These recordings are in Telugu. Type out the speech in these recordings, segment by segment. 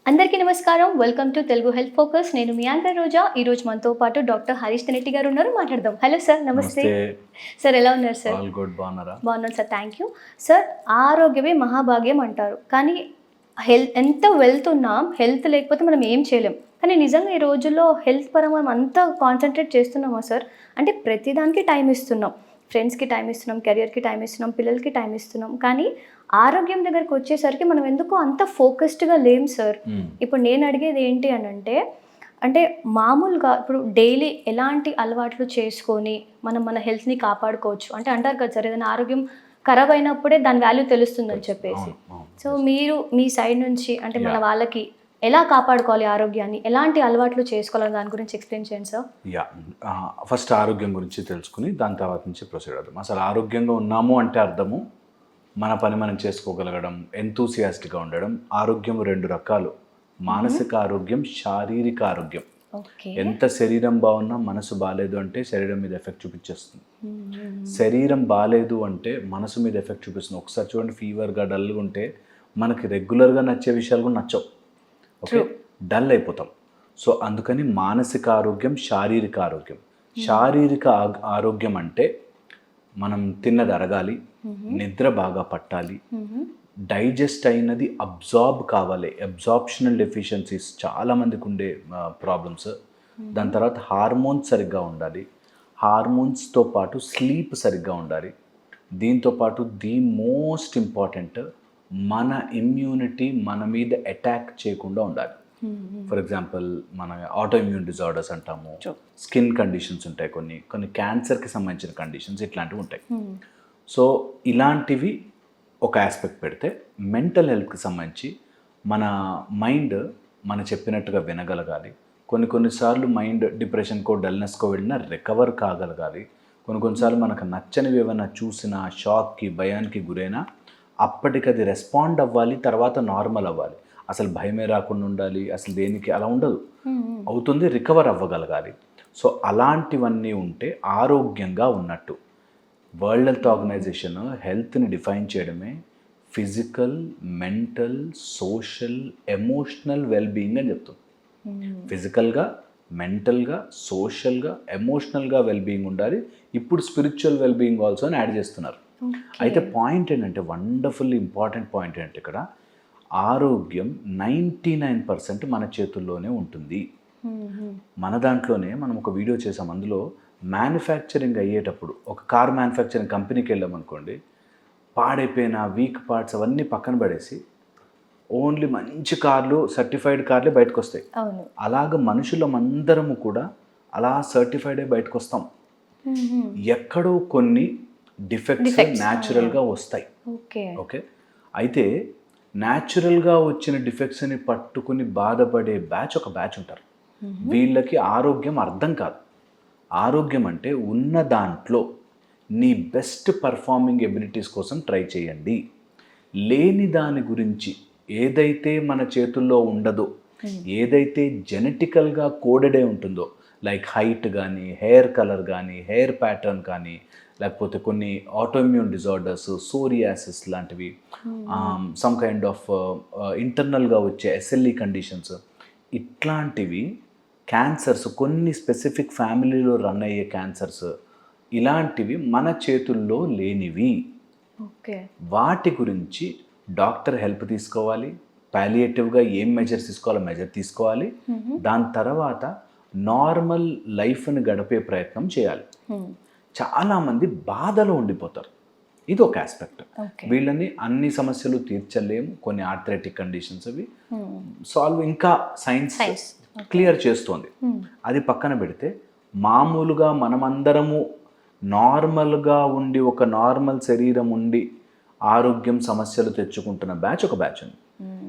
అందరికీ నమస్కారం. Welcome to Telugu health focus. నేను మీ యాంకర్ రోజా. ఈరోజు మనతో పాటు డాక్టర్ హరీష్ తెనెట్టి గారు ఉన్నారు. మాట్లాడదాం. హలో సార్, నమస్తే. సార్ ఎలా ఉన్నారు సార్? All good. బాగున్నారా? బాగున్నాను సార్, థ్యాంక్ యూ. సార్, ఆరోగ్యమే మహాభాగ్యం అంటారు. కానీ ఎంత వెల్త్ ఉన్నా హెల్త్ లేకపోతే మనం ఏం చేయలేం. కానీ నిజంగా ఈ రోజుల్లో హెల్త్ పరంగా మనం అంతా కాన్సన్ట్రేట్ చేస్తున్నామా సార్? అంటే ప్రతిదానికి టైం ఇస్తున్నాం. ఫ్రెండ్స్కి టైం ఇస్తున్నాం, కెరియర్కి టైం ఇస్తున్నాం, పిల్లలకి టైం ఇస్తున్నాం. కానీ ఆరోగ్యం దగ్గరకు వచ్చేసరికి మనం ఎందుకో అంత ఫోకస్డ్గా లేం సార్. ఇప్పుడు నేను అడిగేది ఏంటి అని అంటే మామూలుగా ఇప్పుడు డైలీ ఎలాంటి అలవాట్లు చేసుకొని మనం మన హెల్త్ని కాపాడుకోవచ్చు అంటే అంటారు కదా సార్, ఏదైనా ఆరోగ్యం ఖరాబ్ అయినప్పుడే దాని వాల్యూ తెలుస్తుందని చెప్పేసి. సో మీరు మీ సైడ్ నుంచి అంటే మన వాళ్ళకి ఎలా కాపాడుకోవాలి ఆరోగ్యాన్ని, ఎలాంటి అలవాట్లు చేసుకోవాలని దాని గురించి ఎక్స్ప్లెయిన్ చేయండి సార్. ఫస్ట్ ఆరోగ్యం గురించి తెలుసుకుని దాని తర్వాత నుంచి ప్రొసీడ్ అవుతాం. అసలు ఆరోగ్యంగా ఉన్నాము అంటే అర్థము మన పని మనం చేసుకోగలగడం, ఎంతూసియాస్టిక్గా ఉండడం. ఆరోగ్యం రెండు రకాలు: మానసిక ఆరోగ్యం, శారీరక ఆరోగ్యం. ఎంత శరీరం బాగున్నా మనసు బాగాలేదు అంటే శరీరం మీద ఎఫెక్ట్ చూపించేస్తుంది. శరీరం బాగాలేదు అంటే మనసు మీద ఎఫెక్ట్ చూపిస్తుంది. ఒకసారి చూడండి, ఫీవర్గా డల్గా ఉంటే మనకి రెగ్యులర్గా నచ్చే విషయాలు కూడా నచ్చవు. ఓకే, డల్ అయిపోతాం. సో అందుకని మానసిక ఆరోగ్యం, శారీరక ఆరోగ్యం. శారీరక ఆరోగ్యం అంటే మనం తిన్నది అరగాలి, నిద్ర బాగా పట్టాలి, డైజెస్ట్ అయినది అబ్జార్బ్ కావాలి. అబ్జార్ప్షనల్ డెఫిషియన్సీస్ చాలామందికి ఉండే ప్రాబ్లమ్స్. దాని తర్వాత హార్మోన్స్ సరిగ్గా ఉండాలి, హార్మోన్స్తో పాటు స్లీప్ సరిగ్గా ఉండాలి. దీంతోపాటు ది మోస్ట్ ఇంపార్టెంట్, మన ఇమ్యూనిటీ మన మీద అటాక్ చేయకుండా ఉండాలి. ఫర్ ఎగ్జాంపుల్, మన ఆటో ఇమ్యూన్ డిజార్డర్స్ అంటాము, స్కిన్ కండిషన్స్ ఉంటాయి, కొన్ని క్యాన్సర్కి సంబంధించిన కండిషన్స్ ఇట్లాంటివి ఉంటాయి. సో ఇలాంటివి ఒక ఆస్పెక్ట్ పెడితే, మెంటల్ హెల్త్కి సంబంధించి మన మైండ్ మన చెప్పినట్టుగా వినగలగాలి. కొన్నిసార్లు మైండ్ డిప్రెషన్కో డల్నెస్కో వెళ్ళినా రికవర్ కాగలగాలి. కొన్నిసార్లు మనకు నచ్చనివి ఏమైనా చూసినా, షాక్కి భయానికి గురైనా అప్పటికి అది రెస్పాండ్ అవ్వాలి, తర్వాత నార్మల్ అవ్వాలి. అసలు భయమే రాకుండా ఉండాలి, అసలు దేనికి అలా ఉండదు, అవుతుంది, రికవర్ అవ్వగలగాలి. సో అలాంటివన్నీ ఉంటే ఆరోగ్యంగా ఉన్నట్టు. వరల్డ్ హెల్త్ ఆర్గనైజేషన్ హెల్త్ని డిఫైన్ చేయడమే physical, mental, social, emotional wellbeing అని చెప్తుంది. ఫిజికల్గా, మెంటల్గా, సోషల్గా, ఎమోషనల్గా వెల్బీయింగ్ ఉండాలి. ఇప్పుడు స్పిరిచువల్ వెల్బీయింగ్ ఆల్సో అని యాడ్ చేస్తున్నారు. అయితే పాయింట్ ఏంటంటే, వండర్ఫుల్ ఇంపార్టెంట్ పాయింట్ ఏంటంటే, ఇక్కడ ఆరోగ్యం 99% మన చేతుల్లోనే ఉంటుంది. మన దాంట్లోనే మనం ఒక వీడియో చేసాం, అందులో మ్యానుఫ్యాక్చరింగ్ అయ్యేటప్పుడు ఒక కార్ మ్యానుఫ్యాక్చరింగ్ కంపెనీకి వెళ్ళామనుకోండి, పాడైపోయిన వీక్ పార్ట్స్ అవన్నీ పక్కన పడేసి ఓన్లీ మంచి కార్లు, సర్టిఫైడ్ కార్లే బయటకు వస్తాయి. అలాగ మనుషులమందరము కూడా అలా సర్టిఫైడ్ అయి బయటకు వస్తాం. ఎక్కడో కొన్ని డిఫెక్ట్స్ న్యాచురల్గా వస్తాయి. ఓకే, అయితే న్యాచురల్గా వచ్చిన డిఫెక్ట్స్ని పట్టుకుని బాధపడే ఒక బ్యాచ్ ఉంటారు. వీళ్ళకి ఆరోగ్యం అర్థం కాదు. ఆరోగ్యం అంటే ఉన్న దాంట్లో నీ బెస్ట్ పర్ఫార్మింగ్ ఎబిలిటీస్ కోసం ట్రై చేయండి. లేని దాని గురించి, ఏదైతే మన చేతుల్లో ఉండదో, ఏదైతే జెనెటికల్గా కోడెడే ఉంటుందో, లైక్ హైట్ కానీ, హెయిర్ కలర్ కానీ, హెయిర్ ప్యాటర్న్ కానీ, లేకపోతే కొన్ని ఆటోఇమ్యూన్ డిజార్డర్స్, సోరియాసిస్ లాంటివి, సమ్ కైండ్ ఆఫ్ ఇంటర్నల్గా వచ్చే ఎస్ఎల్ఈ కండిషన్స్, ఇట్లాంటివి, క్యాన్సర్స్, కొన్ని స్పెసిఫిక్ ఫ్యామిలీలో రన్ అయ్యే క్యాన్సర్స్, ఇలాంటివి మన చేతుల్లో లేనివి. వాటి గురించి డాక్టర్ హెల్ప్ తీసుకోవాలి. పాలియేటివ్గా ఏం మెజర్స్ తీసుకోవాలో మెజర్ తీసుకోవాలి. దాని తర్వాత నార్మల్ లైఫ్ని గడిపే ప్రయత్నం చేయాలి. చాలామంది బాధలో ఉండిపోతారు. ఇది ఒక ఆస్పెక్ట్. వీళ్ళని అన్ని సమస్యలు తీర్చలేము. కొన్ని ఆర్థరైటిక్ కండిషన్స్ అవి సాల్వ్ ఇంకా సైన్స్ క్లియర్ చేస్తోంది. అది పక్కన పెడితే, మామూలుగా మనమందరము నార్మల్గా ఉండి, ఒక నార్మల్ శరీరం ఉండి ఆరోగ్యం సమస్యలు తెచ్చుకుంటున్న ఒక బ్యాచ్ ఉంది.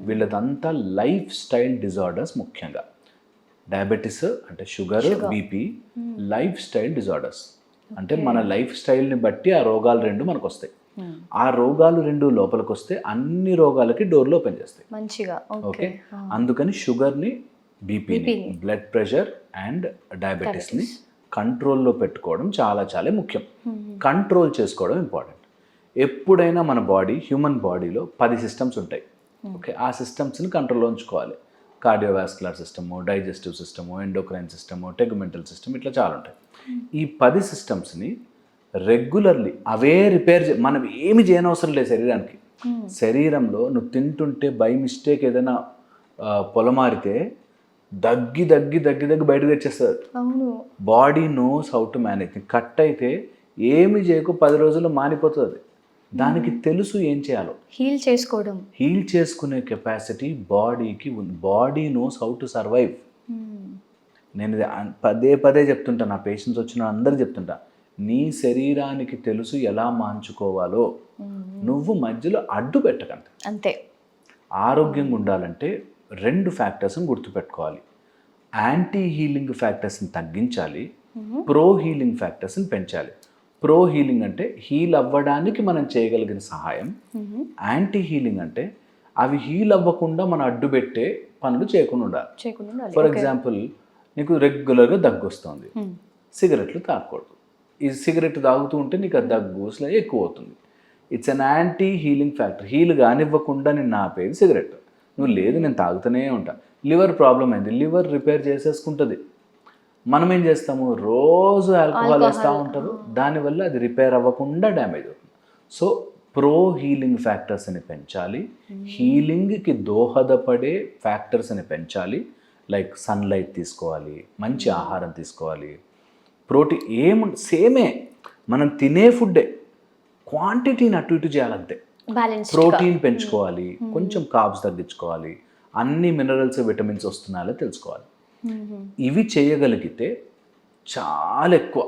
వీళ్ళదంతా లైఫ్ స్టైల్ డిజార్డర్స్, ముఖ్యంగా డయాబెటీస్ అంటే sugar, BP, life style disorders అంటే మన లైఫ్ స్టైల్ని బట్టి ఆ రోగాలు రెండు మనకు వస్తాయి. ఆ రోగాలు రెండు లోపలికి వస్తే అన్ని రోగాలకి డోర్లు ఓపెన్ చేస్తాయి మంచిగా. ఓకే, అందుకని షుగర్ని, బీపీని, బ్లడ్ ప్రెషర్ అండ్ డయాబెటీస్ని కంట్రోల్లో పెట్టుకోవడం చాలా చాలా ముఖ్యం. కంట్రోల్ చేసుకోవడం ఇంపార్టెంట్. ఎప్పుడైనా మన బాడీ, హ్యూమన్ బాడీలో 10 సిస్టమ్స్ ఉంటాయి. ఓకే, ఆ సిస్టమ్స్ని కంట్రోల్లో ఉంచుకోవాలి. Cardiovascular system, digestive system, endocrine system, టెగుమెంటల్ సిస్టమ్, ఇట్లా చాలా ఉంటాయి. ఈ 10 సిస్టమ్స్ని రెగ్యులర్లీ అవే మనం ఏమి చేయనవసరం లేదు శరీరానికి. శరీరంలో నువ్వు తింటుంటే బై మిస్టేక్ ఏదైనా పొలమారితే దగ్గి బయటకు తెచ్చేస్తుంది. Body knows how to manage. Cut అయితే ఏమి చేయకు 10 రోజుల్లో మానిపోతుంది. దానికి తెలుసు ఏం చేయాలో. హీల్ చేసుకునే కెపాసిటీ బాడీకి ఉంది. Body knows how to survive. నేను ఇది పదే చెప్తుంటా, నా పేషెంట్స్ వచ్చిన అందరూ చెప్తుంటా, నీ శరీరానికి తెలుసు ఎలా మార్చుకోవాలో, నువ్వు మధ్యలో అడ్డు పెట్టకండి అంతే. ఆరోగ్యంగా ఉండాలంటే 2 ఫ్యాక్టర్స్ని గుర్తుపెట్టుకోవాలి. యాంటీ హీలింగ్ ఫ్యాక్టర్స్ని తగ్గించాలి, ప్రో హీలింగ్ ఫ్యాక్టర్స్ని పెంచాలి. ప్రో హీలింగ్ అంటే హీల్ అవ్వడానికి మనం చేయగలిగిన సహాయం. యాంటీ హీలింగ్ అంటే అవి హీల్ అవ్వకుండా మనం అడ్డు పెట్టే పనులు చేయకుండా ఉండాలి. ఫర్ ఎగ్జాంపుల్, నీకు రెగ్యులర్గా దగ్గు వస్తుంది, సిగరెట్లు తాగకూడదు. ఈ సిగరెట్ తాగుతూ ఉంటే నీకు ఆ దగ్గు ఎక్కువ అవుతుంది. It's an anti healing factor. Heal కానివ్వకుండా నేను ఆపేది సిగరెట్. నువ్వు లేదు నేను తాగుతూనే ఉంటా. లివర్ ప్రాబ్లం అయింది, లివర్ రిపేర్ చేసేసుకుంటుంది. మనం ఏం చేస్తాము, రోజు ఆల్కహాల్ వేస్తూ ఉంటారు, దానివల్ల అది రిపేర్ అవ్వకుండా డ్యామేజ్ అవుతుంది. సో ప్రో హీలింగ్ ఫ్యాక్టర్స్ని పెంచాలి, హీలింగ్కి దోహదపడే ఫ్యాక్టర్స్ని పెంచాలి. లైక్ సన్లైట్ తీసుకోవాలి, మంచి ఆహారం తీసుకోవాలి, ప్రోటీన్ సేమే మనం తినే ఫుడ్డే, క్వాంటిటీని అటు ఇటు చేయాలంతే. ప్రోటీన్ పెంచుకోవాలి, కొంచెం కార్బ్స్ తగ్గించుకోవాలి, అన్ని మినరల్స్ విటమిన్స్ వస్తున్నాయో తెలుసుకోవాలి. ఇవి చేయగలిగితే చాలా ఎక్కువ.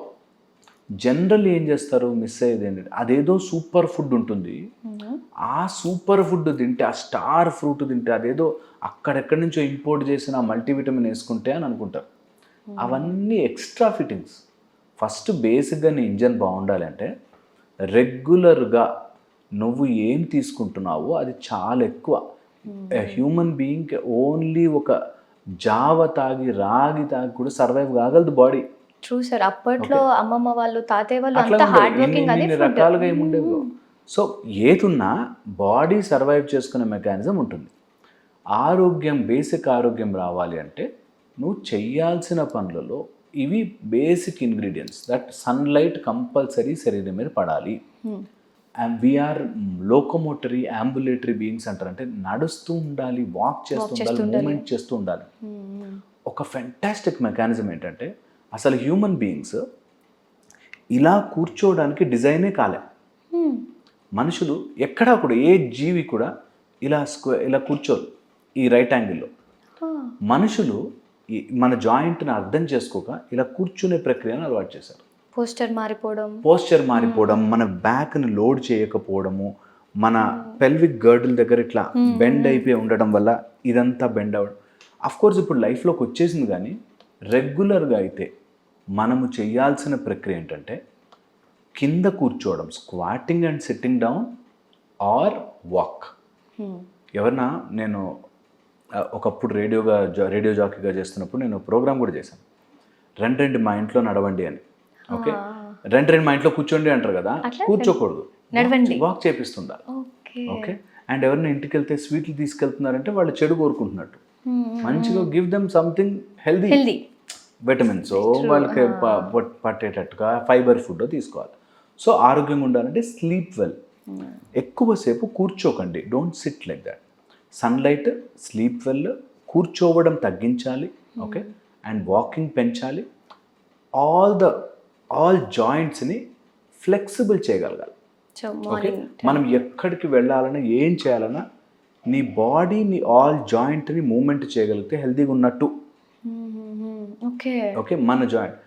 జనరల్ ఏం చేస్తారు, మిస్ అయ్యేది ఏంటంటే అదేదో సూపర్ ఫుడ్ ఉంటుంది, ఆ సూపర్ ఫుడ్ తింటే, ఆ స్టార్ ఫ్రూట్ తింటే, అదేదో అక్కడెక్కడి నుంచో ఇంపోర్ట్ చేసిన మల్టీవిటమిన్ వేసుకుంటే అని అనుకుంటారు. అవన్నీ ఎక్స్ట్రా ఫిట్టింగ్స్. ఫస్ట్ బేసిక్గా నీ ఇంజన్ బాగుండాలి అంటే రెగ్యులర్గా నువ్వు ఏం తీసుకుంటున్నావో అది చాలా ఎక్కువ. హ్యూమన్ బీయింగ్ ఓన్లీ ఒక జావ తాగి రాగి తాగి కూడా సర్వైవ్ కాగలదు బాడీ. True sir. అప్పట్లో అమ్మమ్మ వాళ్ళు, తాతయ్య వాళ్ళు అంతా హార్డ్ వర్కింగ్, అన్ని రకాలుగా ఏముండేవి. సో ఏదున్నా బాడీ సర్వైవ్ చేసుకునే మెకానిజం ఉంటుంది. ఆరోగ్యం, బేసిక్ ఆరోగ్యం రావాలి అంటే నువ్వు చెయ్యాల్సిన పనులలో ఇవి basic ingredients. That sunlight compulsory శరీరం మీద పడాలి. And we are locomotory ambulatory beings అంటారు. అంటే నడుస్తూ ఉండాలి, వాక్ చేస్తూ ఉండాలి, మూమెంట్ చేస్తూ ఉండాలి. ఒక ఫెంటాస్టిక్ మెకానిజం ఏంటంటే అసలు హ్యూమన్ బీయింగ్స్ ఇలా కూర్చోవడానికి డిజైనే కాలే. మనుషులు ఎక్కడా కూడా, ఏ జీవి కూడా ఇలా కూర్చోరు ఈ రైట్ యాంగిల్లో. మనుషులు మన జాయింట్ని అర్థం చేసుకోక ఇలా కూర్చునే ప్రక్రియను అలవాటు చేశారు. పోస్చర్ మారిపోవడం, మన బ్యాక్ని లోడ్ చేయకపోవడము, మన పెల్విక్ గర్డిల్ దగ్గర ఇట్లా బెండ్ అయిపోయి ఉండడం వల్ల ఇదంతా బెండ్ అవ్వడం. అఫ్కోర్స్ ఇప్పుడు లైఫ్లోకి వచ్చేసింది, కానీ రెగ్యులర్గా అయితే మనము చేయాల్సిన ప్రక్రియ ఏంటంటే కింద కూర్చోవడం, squatting and sitting down are walk. ఎవరన్నా, నేను ఒకప్పుడు రేడియో జాకీగా చేస్తున్నప్పుడు నేను ప్రోగ్రామ్ కూడా చేశాను, రెండు మా ఇంట్లో నడవండి అని. ఓకే, రెండు మా ఇంట్లో కూర్చోండి అంటారు కదా, కూర్చోకూడదు, వాక్ చేపిస్తుండాలి. ఓకే, అండ్ ఎవరైనా ఇంటికి వెళ్తే స్వీట్లు తీసుకెళ్తున్నారంటే వాళ్ళు చెడు కోరుకుంటున్నట్టు. మంచిగా give them something healthy, vitamins వాళ్ళకి పట్టేటట్టుగా ఫైబర్ ఫుడ్ తీసుకోవాలి. సో ఆరోగ్యంగా ఉండాలంటే స్లీప్ వెల్. ఎక్కువసేపు కూర్చోకండి, don't sit like that. Sunlight, sleep well, కూర్చోవడం తగ్గించాలి. ఓకే, అండ్ వాకింగ్ పెంచాలి. ఆల్ జాయింట్స్ని ఫ్లెక్సిబుల్ చేయగలగాలి. ఓకే, మనం ఎక్కడికి వెళ్ళాలన్నా ఏం చేయాలన్నా నీ బాడీని, ఆల్ జాయింట్ని మూమెంట్ చేయగలిగితే హెల్తీగా ఉన్నట్టు. ఓకే, మన జాయింట్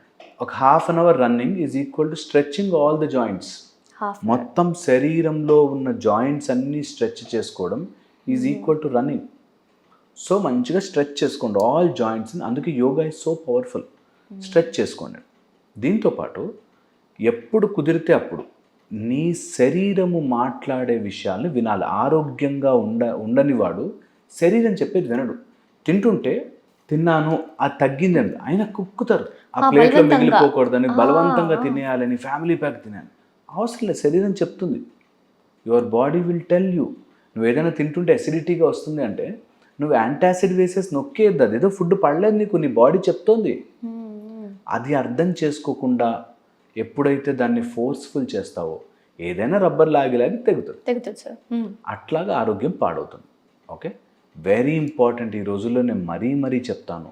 ఒక half an hour running is equal to stretching all the joints. మొత్తం శరీరంలో ఉన్న జాయింట్స్ అన్నీ స్ట్రెచ్ చేసుకోవడం is equal to running. So మంచిగా స్ట్రెచ్ చేసుకోండి ఆల్ జాయింట్స్ని. అందుకే yoga is so powerful. Stretch చేసుకోండి. దీంతోపాటు ఎప్పుడు కుదిరితే అప్పుడు నీ శరీరము మాట్లాడే విషయాల్ని వినాలి. ఆరోగ్యంగా ఉండని వాడు శరీరం చెప్పేది వినడు. తింటుంటే తిన్నాను, అది తగ్గిందని ఆయన కుక్కుతారు. ఆ ప్లేట్లో మిగిలిపోకూడదని, బలవంతంగా తినేయాలని, ఫ్యామిలీ ప్యాక్ తినాలి. అవసరం లేదు, శరీరం చెప్తుంది. Your body will tell you. నువ్వు ఏదైనా తింటుంటే అసిడిటీగా వస్తుంది అంటే నువ్వు యాంటాసిడ్ వేసేసి నొక్కేద్దు, అదేదో ఫుడ్ పడలేదు నీకు, నీ బాడీ చెప్తోంది. అది అర్థం చేసుకోకుండా ఎప్పుడైతే దాన్ని ఫోర్స్ఫుల్ చేస్తావో ఏదైనా రబ్బర్ లాగి తెగుతుంది సార్. అట్లాగా ఆరోగ్యం పాడవుతుంది. Okay, very important. ఈ రోజుల్లో నేను మరీ చెప్తాను,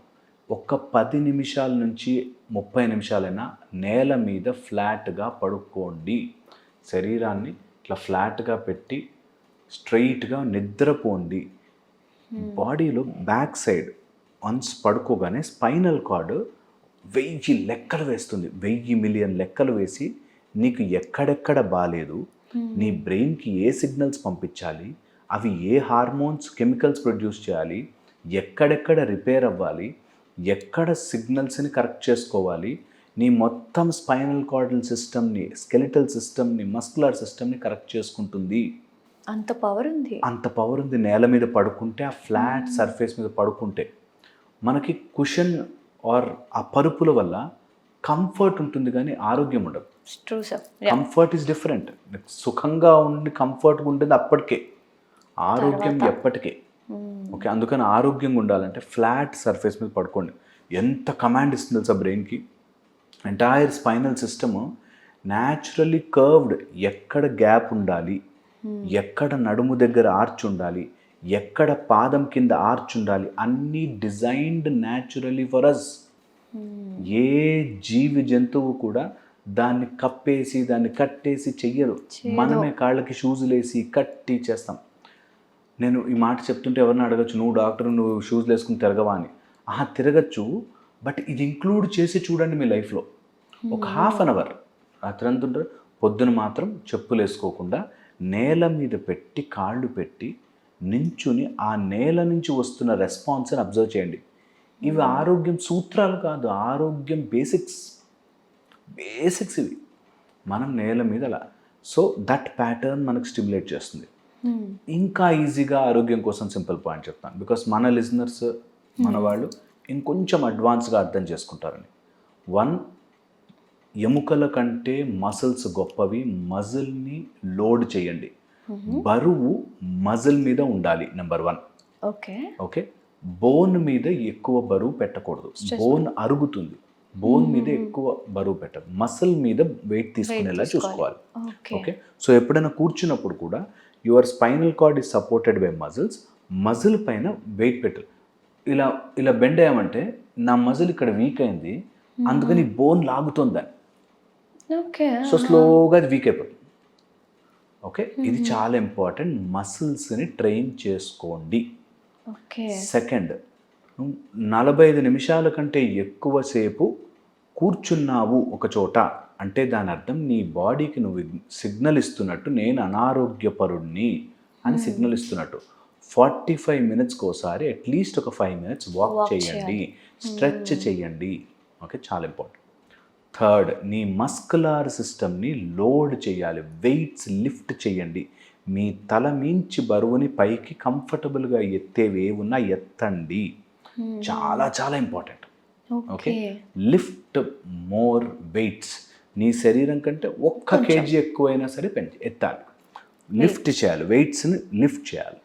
ఒక్క 10 నిమిషాల నుంచి 30 నిమిషాలైనా నేల మీద ఫ్లాట్గా పడుకోండి. శరీరాన్ని ఇట్లా ఫ్లాట్గా పెట్టి స్ట్రైట్గా నిద్రపోండి. బాడీలో బ్యాక్ సైడ్ వన్స్ పడుకోగానే స్పైనల్ కార్డ్ 1000 లెక్కలు వేస్తుంది. 1000 మిలియన్ లెక్కలు వేసి నీకు ఎక్కడెక్కడ బాలేదు, నీ బ్రెయిన్కి ఏ సిగ్నల్స్ పంపించాలి, అవి ఏ హార్మోన్స్ కెమికల్స్ ప్రొడ్యూస్ చేయాలి, ఎక్కడెక్కడ రిపేర్ అవ్వాలి, ఎక్కడ సిగ్నల్స్ని కరెక్ట్ చేసుకోవాలి, నీ మొత్తం స్పైనల్ కార్డల్ సిస్టమ్ని, స్కెలిటల్ సిస్టమ్ని, మస్కులర్ సిస్టమ్ని కరెక్ట్ చేసుకుంటుంది. అంత పవర్ ఉంది. నేల మీద పడుకుంటే, ఆ ఫ్లాట్ సర్ఫేస్ మీద పడుకుంటే మనకి కుషన్ ఆర్ ఆ పరుపుల వల్ల కంఫర్ట్ ఉంటుంది కానీ ఆరోగ్యం ఉండదు. True sir. Comfort is different. సుఖంగా ఉండి కంఫర్ట్గా ఉంటుంది అప్పటికే, ఆరోగ్యం ఎప్పటికే. ఓకే, అందుకని ఆరోగ్యంగా ఉండాలంటే ఫ్లాట్ సర్ఫేస్ మీద పడుకోండి. ఎంత కమాండ్ ఇస్తుంది తెలుసా బ్రెయిన్కి. Entire spinal system naturally curved. ఎక్కడ గ్యాప్ ఉండాలి, ఎక్కడ నడుము దగ్గర ఆర్చ్ ఉండాలి, ఎక్కడ పాదం కింద ఆర్చ్ ఉండాలి, అన్నీ డిజైన్డ్ న్యాచురలీ ఫర్ అస్. ఏ జీవి జంతువు కూడా దాన్ని కప్పేసి దాన్ని కట్టేసి చెయ్యరు. మనమే కాళ్ళకి షూజులు వేసి కట్టి చేస్తాం. నేను ఈ మాట చెప్తుంటే ఎవరిని అడగచ్చు, నువ్వు డాక్టర్, నువ్వు షూస్లు వేసుకుని తిరగవా అని. తిరగచ్చు, బట్ ఇది ఇంక్లూడ్ చేసి చూడండి మీ లైఫ్లో. ఒక ½ అన్ అవర్ రాత్రి అంతా పొద్దున మాత్రం చెప్పులు వేసుకోకుండా నేల మీద పెట్టి కాళ్ళు పెట్టి నించుని ఆ నేల నుంచి వస్తున్న రెస్పాన్స్ని అబ్జర్వ్ చేయండి. ఇవి ఆరోగ్యం సూత్రాలు కాదు, ఆరోగ్యం బేసిక్స్ ఇవి. మనం నేల మీద అలా, సో దట్ ప్యాటర్న్ మనకు స్టిమ్యులేట్ చేస్తుంది. ఇంకా ఈజీగా ఆరోగ్యం కోసం సింపుల్ పాయింట్ చెప్తాను, బికాస్ మన లిజనర్స్, మన వాళ్ళు ఇంకొంచెం అడ్వాన్స్గా అర్థం చేసుకుంటారని. 1, ఎముకల కంటే మసిల్స్ గొప్పవి. మజిల్ని లోడ్ చేయండి. బరువు మజిల్ మీద ఉండాలి, నెంబర్ 1. ఓకే, బోన్ మీద ఎక్కువ బరువు పెట్టకూడదు. బోన్ అరుగుతుంది, బోన్ మీద ఎక్కువ బరువు పెట్టదు. మసిల్ మీద వెయిట్ తీసుకునేలా చూసుకోవాలి. ఓకే, సో ఎప్పుడైనా కూర్చున్నప్పుడు కూడా your spinal cord is supported by muscles. Muscle పైన వెయిట్ పెట్టారు. ఇలా బెండ్ అయ్యామంటే నా మజిల్ ఇక్కడ వీక్ అయింది, అందుకని బోన్ లాగుతుందని. సో స్లోగా అది వీక్ అయిపోతుంది. ఓకే, ఇది చాలా ఇంపార్టెంట్. మసిల్స్ని ట్రైన్ చేసుకోండి. సెకండ్, 45 నిమిషాల కంటే ఎక్కువసేపు కూర్చున్నావు ఒక చోట అంటే దాని అర్థం నీ బాడీకి నువ్వు సిగ్నల్ ఇస్తున్నట్టు, నేను అనారోగ్యపరుణ్ణి అని సిగ్నల్ ఇస్తున్నట్టు. 45 మినిట్స్కి ఒకసారి అట్లీస్ట్ ఒక 5 మినిట్స్ వాక్ చేయండి, స్ట్రెచ్ చేయండి. ఓకే, చాలా ఇంపార్టెంట్. థర్డ్, నీ మస్కులర్ సిస్టమ్ని లోడ్ చేయాలి, వెయిట్స్ లిఫ్ట్ చేయండి. మీ తల మించి బరువుని పైకి కంఫర్టబుల్గా ఎత్తేవి ఉన్నా ఎత్తండి. చాలా చాలా important. Okay, lift more weights. నీ శరీరం కంటే 1 kg ఎక్కువైనా సరే ఎత్తాలి, లిఫ్ట్ చేయాలి, వెయిట్స్ని లిఫ్ట్ చేయాలి.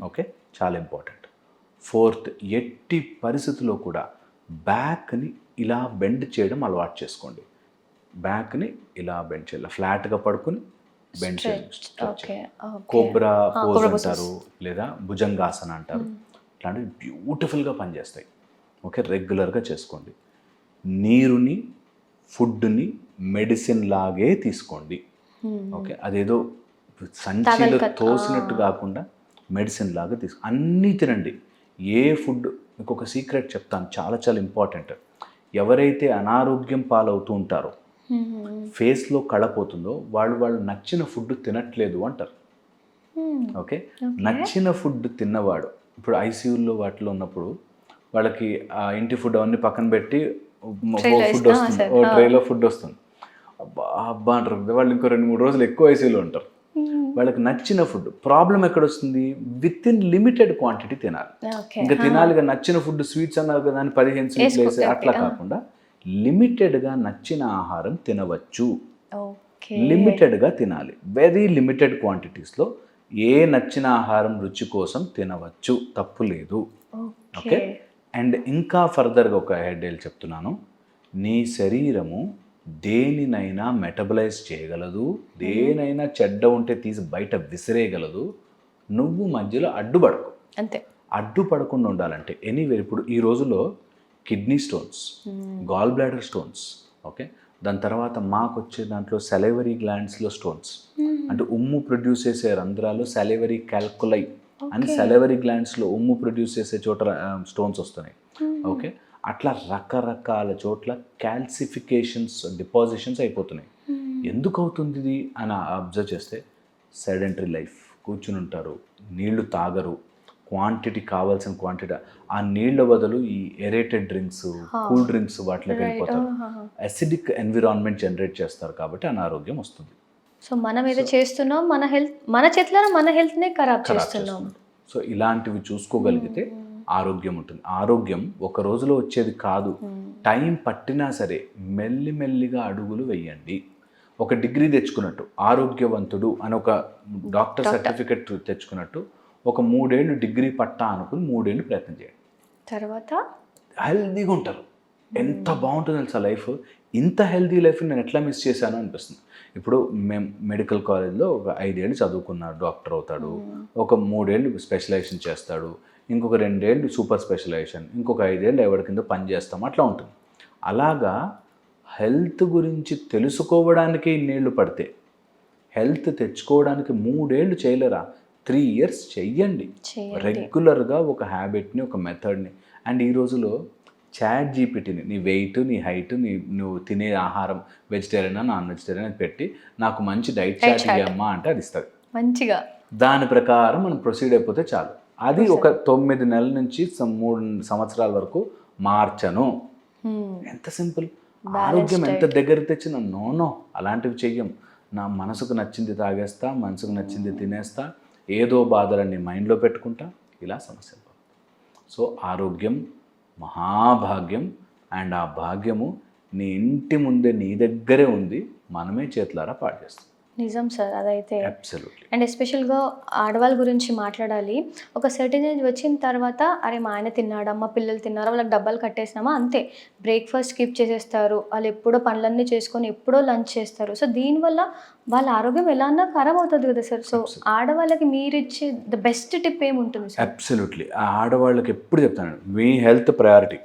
ఓకే, చాలా ఇంపార్టెంట్. ఫోర్త్, ఎట్టి పరిస్థితుల్లో కూడా బ్యాక్ని ఇలా బెండ్ చేయడం అలవాటు చేసుకోండి. బ్యాక్ని ఇలా బెండ్ చేయాలి, ఫ్లాట్గా పడుకుని బెండ్ చేయాలి. కోబ్రా పోజ్ అంటారు, లేదా భుజంగాసన అంటారు. ఇట్లాంటివి బ్యూటిఫుల్గా పనిచేస్తాయి. ఓకే, రెగ్యులర్గా చేసుకోండి. నీరుని, ఫుడ్ని మెడిసిన్ లాగే తీసుకోండి. ఓకే, అదేదో సంచిలో తోసినట్టు కాకుండా మెడిసిన్ లాగా అన్నీ తినండి. ఏ ఫుడ్, మీకు ఒక సీక్రెట్ చెప్తాను, చాలా చాలా ఇంపార్టెంట్. ఎవరైతే అనారోగ్యం పాలవుతూ ఉంటారో, ఫేస్లో కళపోతుందో వాళ్ళు నచ్చిన ఫుడ్ తినట్లేదు అంటారు. ఓకే, నచ్చిన ఫుడ్ తిన్నవాడు ఇప్పుడు ఐసీయూలో వాటిలో ఉన్నప్పుడు వాళ్ళకి ఆ ఇంటి ఫుడ్ అవన్నీ పక్కన పెట్టి ఫుడ్ వస్తుంది, ఓ ట్రైలో ఫుడ్ వస్తుంది, అబ్బా అంటారు. వాళ్ళు ఇంకో 2-3 రోజులు ఎక్కువ ఐసీయూలో ఉంటారు. వాళ్ళకి నచ్చిన ఫుడ్. ప్రాబ్లం ఎక్కడ వస్తుంది? విత్ ఇన్ లిమిటెడ్ క్వాంటిటీ తినాలి. ఇంకా తినాలిగా నచ్చిన ఫుడ్, స్వీట్స్ అన్నారు కదా అని 15 స్వీట్లు వేసి అట్లా కాకుండా లిమిటెడ్గా నచ్చిన ఆహారం తినవచ్చు. లిమిటెడ్గా తినాలి, వెరీ లిమిటెడ్ క్వాంటిటీస్లో. ఏ నచ్చిన ఆహారం రుచి కోసం తినవచ్చు, తప్పు లేదు. ఓకే. ఓకే. అండ్ ఇంకా ఫర్దర్గా ఒక హెడ్లైన్ చెప్తున్నాను. నీ శరీరము దేనినైనా మెటబలైజ్ చేయగలదు, దేనైనా చెడ్డ ఉంటే తీసి బయట విసిరేయగలదు. నువ్వు మధ్యలో అడ్డుపడకు. అంతే. అడ్డుపడకుండా ఉండాలంటే ఎనీవేర్ ఇప్పుడు ఈ రోజుల్లో kidney stones, gall bladder stones, okay, దాని తర్వాత మాకు వచ్చే దాంట్లో సెలైవరీ గ్లాండ్స్లో స్టోన్స్, అంటే ఉమ్ము ప్రొడ్యూస్ చేసే రంధ్రాలు సెలైవరీ క్యాల్కులై అని సెలైవరీ గ్లాండ్స్లో ఉమ్ము ప్రొడ్యూస్ చేసే చోట స్టోన్స్ వస్తున్నాయి. ఓకే, అట్లా రకరకాల చోట్ల క్యాల్సిఫికేషన్స్, డిపాజిషన్స్ అయిపోతున్నాయి. ఎందుకు అవుతుంది ఇది అని అబ్జర్వ్ చేస్తే సెడెంటరీ లైఫ్, కూర్చుని ఉంటారు, నీళ్లు తాగరు, క్వాంటిటీ కావాల్సిన క్వాంటిటీ, ఆ నీళ్ళ బదులు ఈ ఎరేటెడ్ డ్రింక్స్, కూల్ డ్రింక్స్ వాటిలోకి వెళ్ళిపోతారు. అసిడిక్ ఎన్విరాన్మెంట్ జనరేట్ చేస్తారు కాబట్టి అనారోగ్యం వస్తుంది. సో మనం ఏదో చేస్తున్నాం, మన హెల్త్ మన చేతిలో మన హెల్త్నే ఖరాబ్ చేస్తున్నాం. సో ఇలాంటివి చూసుకోగలిగితే ఆరోగ్యం ఉంటుంది. ఆరోగ్యం ఒక రోజులో వచ్చేది కాదు, టైం పట్టినా సరే మెల్లిమెల్లిగా అడుగులు వేయండి. ఒక డిగ్రీ తెచ్చుకున్నట్టు, ఆరోగ్యవంతుడు అని ఒక డాక్టర్ సర్టిఫికెట్ తెచ్చుకున్నట్టు ఒక 3 ఏళ్ళు డిగ్రీ పట్టా అనుకుని 3 ఏళ్ళు ప్రయత్నం చేయండి. తర్వాత హెల్తీగా ఉంటారు. ఎంత బాగుంటుంది తెలుసా లైఫ్. ఇంత హెల్తీ లైఫ్ నేను ఎట్లా మిస్ చేశాను అనిపిస్తుంది. ఇప్పుడు మేము మెడికల్ కాలేజ్లో ఒక 5 ఏళ్ళు చదువుకున్నాడు, డాక్టర్ అవుతాడు, ఒక 3 ఏళ్ళు స్పెషలైజేషన్ చేస్తాడు, ఇంకొక 2 ఏళ్ళు సూపర్ స్పెషలైజేషన్, ఇంకొక 5 ఏళ్ళు ఎవరి కింద పని చేస్తాం, అట్లా ఉంటుంది. అలాగా హెల్త్ గురించి తెలుసుకోవడానికి ఇన్నేళ్ళు పడితే హెల్త్ తెచ్చుకోవడానికి 3 ఏళ్ళు చేయలేరా? 3 ఇయర్స్ చెయ్యండి రెగ్యులర్గా ఒక హ్యాబిట్ని, ఒక మెథడ్ని. అండ్ ఈ రోజులో చాట్ జీపీటీని నీ వెయిట్, నీ హైట్, నువ్వు తినే ఆహారం వెజిటేరియనా నాన్ వెజిటేరియన్ అని పెట్టి నాకు మంచి డైట్ చార్ట్ ఇవ్వమ్మా అంటే అది ఇస్తుంది మంచిగా. దాని ప్రకారం మనం ప్రొసీడ్ అయిపోతే చాలు. అది ఒక 9 నెలల నుంచి 3 సంవత్సరాల వరకు మార్చను. ఎంత సింపుల్. ఆరోగ్యం ఎంత దగ్గర తెచ్చినా నో అలాంటివి చెయ్యం. నా మనసుకు నచ్చింది తాగేస్తా, మనసుకు నచ్చింది తినేస్తా, ఏదో బాధలన్నీ మైండ్లో పెట్టుకుంటా, ఇలా సమస్యలు. సో ఆరోగ్యం మహాభాగ్యం. అండ్ ఆ భాగ్యము నీ ఇంటి ముందే నీ దగ్గరే ఉంది, మనమే చేతులారా పాడు చేస్తాం. నిజం సార్, అదైతే అబ్సల్యూట్లీ. అండ్ ఎస్పెషల్గా ఆడవాళ్ళ గురించి మాట్లాడాలి. ఒక సర్టెన్ ఏజ్ వచ్చిన తర్వాత అరే మా ఆయన తిన్నాడా, మా పిల్లలు తిన్నారా, వాళ్ళకి డబ్బాలు కట్టేసినామా, అంతే. బ్రేక్ఫాస్ట్ స్కిప్ చేసేస్తారు, వాళ్ళు ఎప్పుడో పనులన్నీ చేసుకొని ఎప్పుడో లంచ్ చేస్తారు. సో దీనివల్ల వాళ్ళ ఆరోగ్యం ఎలా అన్నా ఖరాబ్ అవుతుంది కదా సార్. సో ఆడవాళ్ళకి మీరు ఇచ్చే ద బెస్ట్ టిప్ ఏముంటుంది సార్? అబ్సల్యూట్లీ. ఆ ఆడవాళ్ళకి ఎప్పుడు చెప్తాను, మీ హెల్త్ ప్రయారిటీ.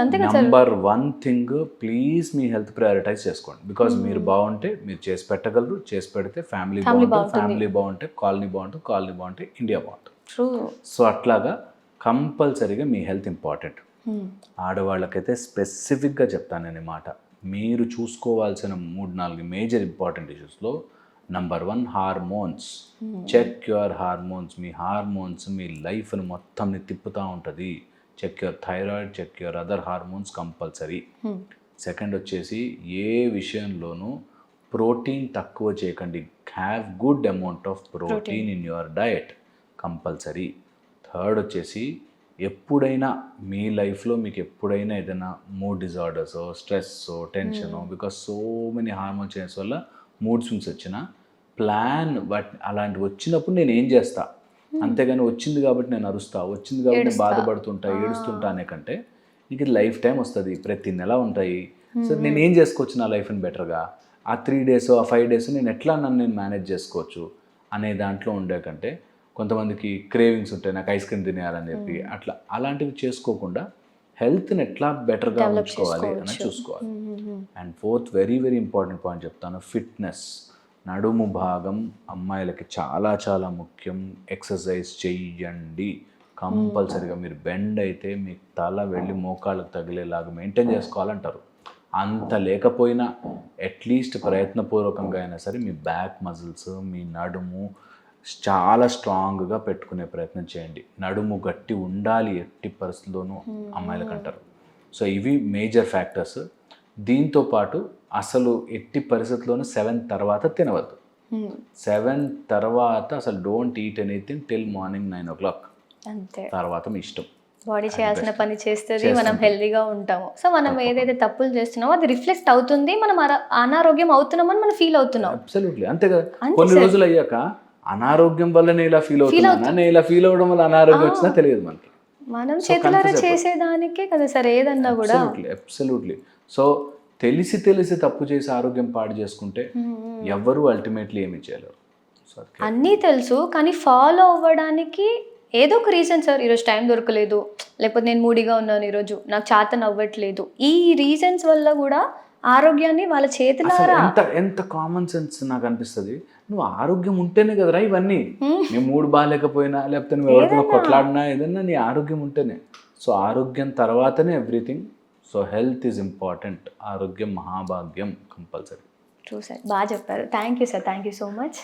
అంతే కదా. నంబర్ 1 థింగ్, ప్లీజ్ మీ హెల్త్ ప్రయారిటైజ్ చేసుకోండి. బికాజ్ మీరు బాగుంటే మీరు చేసి పెట్టగలరు, చేసి పెడితే ఫ్యామిలీ బాగుంటుంది, ఫ్యామిలీ బాగుంటే కాలనీ బాగుంటుంది, కాలనీ బాగుంటే ఇండియా బాగుంటుంది. సో అట్లాగా కంపల్సరీగా మీ హెల్త్ ఇంపార్టెంట్. ఆడవాళ్ళకైతే స్పెసిఫిక్గా చెప్తాను నేను మాట. మీరు చూసుకోవాల్సిన 3-4 మేజర్ ఇంపార్టెంట్ ఇష్యూస్లో number 1 hormones. Check your hormones. మీ హార్మోన్స్ మీ లైఫ్ని మొత్తంని తిప్పుతూ ఉంటుంది. Check your thyroid, check your other hormones compulsory. Second వచ్చేసి ఏ విషయంలోనూ ప్రోటీన్ తక్కువ చేయకండి. Have good amount of protein in your diet compulsory. Third వచ్చేసి ఎప్పుడైనా మీ లైఫ్లో మీకు ఎప్పుడైనా ఏదైనా mood disorders, stress, tension, because so many hormone changes వల్ల మూడ్ స్వింగ్స్ వచ్చిన ప్లాన్ అలాంటివి వచ్చినప్పుడు నేను ఏం చేస్తా, అంతేగాని వచ్చింది కాబట్టి నేను అరుస్తా, వచ్చింది కాబట్టి నేను బాధపడుతుంటా, ఏడుస్తుంటా అనే కంటే నీకు లైఫ్ టైం వస్తుంది, ప్రతి నెల ఉంటాయి. సో నేను ఏం చేసుకోవచ్చు నా లైఫ్ని బెటర్గా, ఆ 3 డేస్ ఆ 5 డేస్ నేను ఎట్లా నేను మేనేజ్ చేసుకోవచ్చు అనే దాంట్లో ఉండే కంటే, కొంతమందికి క్రేవింగ్స్ ఉంటాయి, నాకు ఐస్ క్రీమ్ తినేయాలని చెప్పి అట్లా, అలాంటివి చేసుకోకుండా హెల్త్ని ఎట్లా బెటర్గా ఉంచుకోవాలి అని చూసుకోవాలి. And fourth very very important point చెప్తాను, ఫిట్నెస్. నడుము భాగం అమ్మాయిలకి చాలా చాలా ముఖ్యం. ఎక్సర్సైజ్ చెయ్యండి కంపల్సరీగా. మీరు బెండ్ అయితే మీ తల వెళ్ళి మోకాళ్ళకు తగిలేలాగా మెయింటైన్ చేసుకోవాలంటారు. అంత లేకపోయినా అట్లీస్ట్ ప్రయత్నపూర్వకంగా అయినా సరే మీ బ్యాక్ మజిల్స్, మీ నడుము చాలా స్ట్రాంగ్గా పెట్టుకునే ప్రయత్నం చేయండి. నడుము గట్టి ఉండాలి ఎట్టి పరిస్థితుల్లోనూ అమ్మాయిలకు అంటారు. సో ఇవి మేజర్ ఫ్యాక్టర్స్. దీంతో పాటు అసలు ఎట్టి పరిస్థితుల్లోనూ 7 తర్వాత తినవద్దు. 7 తర్వాత అసలు don't eat anything till morning 9 o'clock. అంతే. తర్వాత మీ ఇష్టం. బాడీ చేయాల్సిన పని చేస్తుంది, మనం హెల్దీగా ఉంటాము. సో మనం ఏదైతే తప్పులు చేస్తున్నామో అది రిఫ్లెక్ట్ అవుతుంది, మనం అనారోగ్యం అవుతున్నామని మనం ఫీల్ అవుతున్నాం. అబ్సల్యూట్లీ అంతే కదా. కొన్ని రోజులు అయ్యాక అనారోగ్యం వల్లనే ఇలా ఫీల్ అవుతున్నానా, నేను ఇలా ఫీల్ అవ్వడం వల్ల అనారోగ్యం వచ్చినా తెలియదు మనకి. మనం చేతులారా చేసేదానికే కదా సార్ ఏదన్నా కూడా. అబ్సల్యూట్లీ. సో తెలిసి తప్పు చేసి ఆరోగ్యం పాడు చేసుకుంటే ఎవ్వరూ అల్టిమేట్లీ ఏమి చేయలేరు. సో అన్నీ తెలుసు కానీ ఫాలో అవ్వడానికి ఏదో ఒక రీజన్ సార్. ఈరోజు టైం దొరకలేదు, లేకపోతే నేను మూడీగా ఉన్నాను, ఈరోజు నాకు చేతన అవ్వట్లేదు, ఈ రీజన్స్ వల్ల కూడా ఆరోగ్యాన్ని వాళ్ళ చేతులారా. ఎంత కామన్ సెన్స్ నాకు అనిపిస్తుంది. నువ్వు ఆరోగ్యం ఉంటేనే కదరా ఇవన్నీ. నీ మూడు బాగాలేకపోయినా, లేకపోతే నువ్వు ఎవరితో కొట్లాడినా, ఏదన్నా నీ ఆరోగ్యం ఉంటేనే. సో ఆరోగ్యం తర్వాతనే everything. So health is important. ఆరోగ్యం మహాభాగ్యం కంపల్సరీ. ట్రూ సార్, బాగా చెప్పారు. Thank you sir, thank you so much.